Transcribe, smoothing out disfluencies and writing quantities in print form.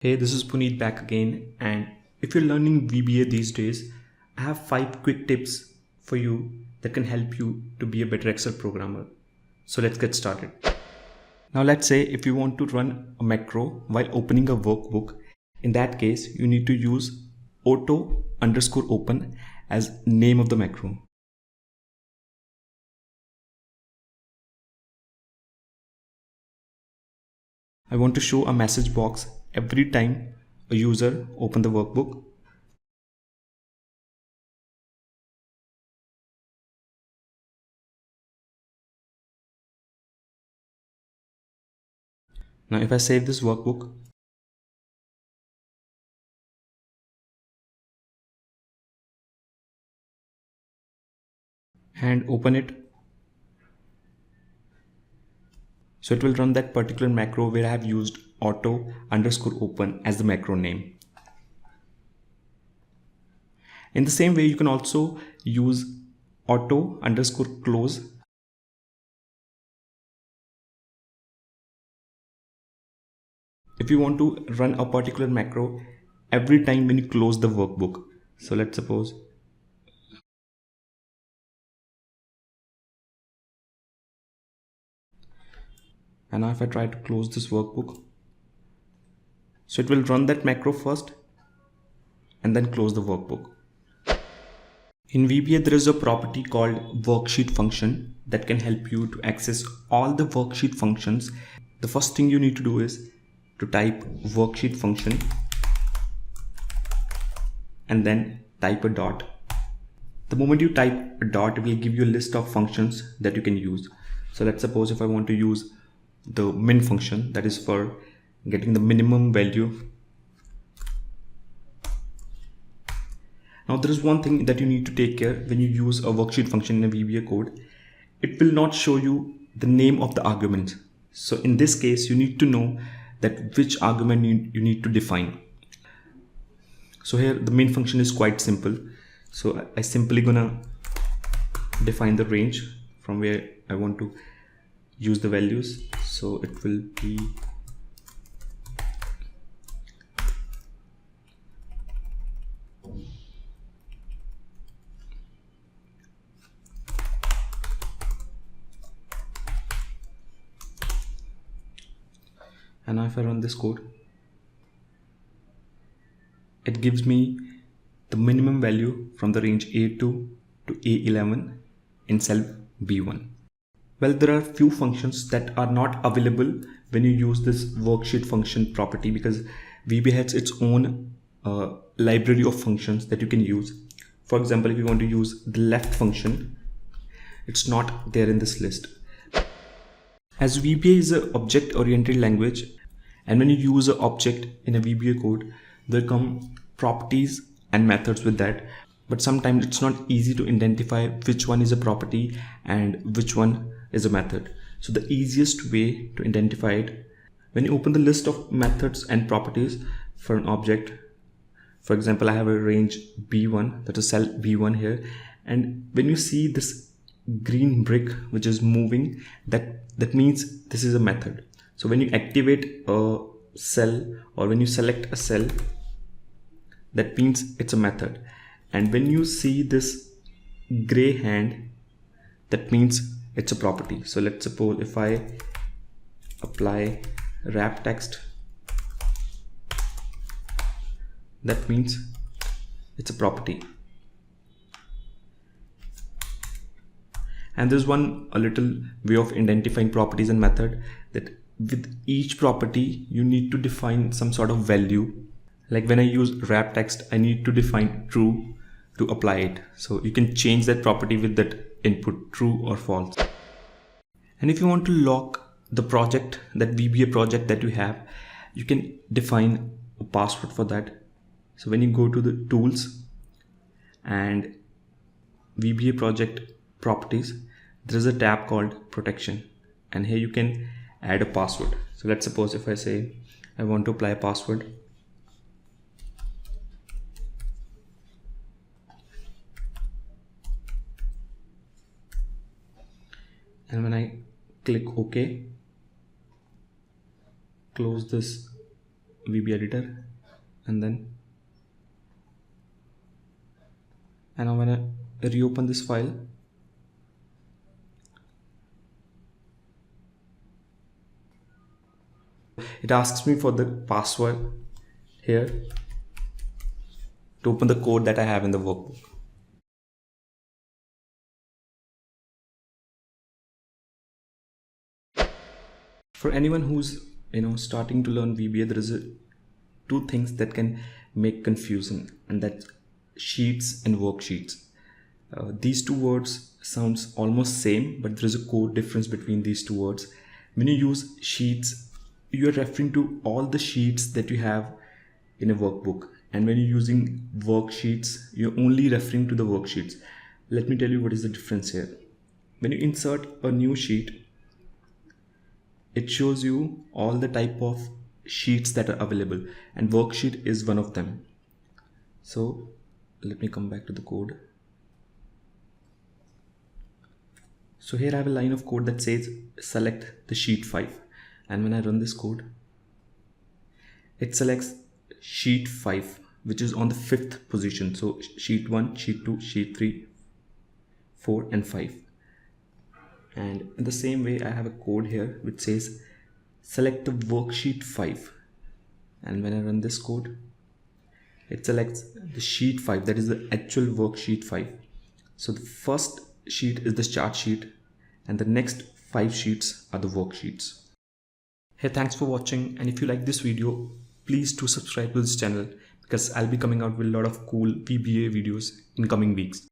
Hey, this is Puneet back again, and if you're learning VBA these days, I have 5 quick tips for you that can help you to be a better Excel programmer. So let's get started. Now let's say if you want to run a macro while opening a workbook, in that case you need to use auto_open as name of the macro. I want to show a message box every time a user opens the workbook. Now if I save this workbook, and open it, so it will run that particular macro where I have used auto_open as the macro name. In the same way, you can also use auto_close if you want to run a particular macro every time when you close the workbook. So let's suppose and now if I try to close this workbook, so it will run that macro first and then close the workbook. In VBA, there is a property called Worksheet function that can help you to access all the worksheet functions. The first thing you need to do is to type Worksheet function and then type a dot. The moment you type a dot, it will give you a list of functions that you can use. So let's suppose if I want to use the min function, that is for getting the minimum value. Now there is one thing that you need to take care when you use a worksheet function in a VBA code. It will not show you the name of the argument. So in this case, you need to know that which argument you need to define. So here the main function is quite simple. So I simply gonna define the range from where I want to use the values. So it will be and now if I run this code, it gives me the minimum value from the range A2 to A11 in cell B1. Well, there are few functions that are not available when you use this worksheet function property because VBA has its own library of functions that you can use. For example, if you want to use the left function, it's not there in this list. As VBA is an object-oriented language, and when you use an object in a VBA code, there come properties and methods with that. But sometimes it's not easy to identify which one is a property and which one is a method. So the easiest way to identify it, when you open the list of methods and properties for an object, for example, I have a range B1, that is cell B1 here, and when you see this green brick which is moving, that means this is a method. So when you activate a cell or when you select a cell, that means it's a method. And when you see this gray hand, that means it's a property. So let's suppose if I apply wrap text, that means it's a property. And there's a little way of identifying properties and method, that with each property you need to define some sort of value. Like when I use wrap text, I need to define true to apply it. So you can change that property with that input, true or false. And if you want to lock the project, that VBA project that you have, you can define a password for that. So when you go to the tools and VBA project properties, there is a tab called protection, and here you can add a password. So let's suppose if I say I want to apply a password, and when I click OK, close this VB editor, and now when I reopen this file, it asks me for the password here to open the code that I have in the workbook. For anyone who's starting to learn VBA, there is two things that can make confusion, and that's sheets and worksheets. These two words sounds almost same, but there is a core difference between these two words. When you use sheets, you are referring to all the sheets that you have in a workbook, and when you're using worksheets, you're only referring to the worksheets. Let me tell you what is the difference here. When you insert a new sheet, it shows you all the type of sheets that are available, and worksheet is one of them. So let me come back to the code. So here I have a line of code that says select the sheet 5, and when I run this code, it selects sheet 5, which is on the 5th position. So sheet 1, sheet 2, sheet 3, 4 and 5. And in the same way, I have a code here which says select the worksheet 5, and when I run this code, it selects the sheet 5, that is the actual worksheet 5. So the first sheet is the chart sheet, and the next 5 sheets are the worksheets. Hey, thanks for watching, and if you like this video, please do subscribe to this channel, because I'll be coming out with a lot of cool VBA videos in coming weeks.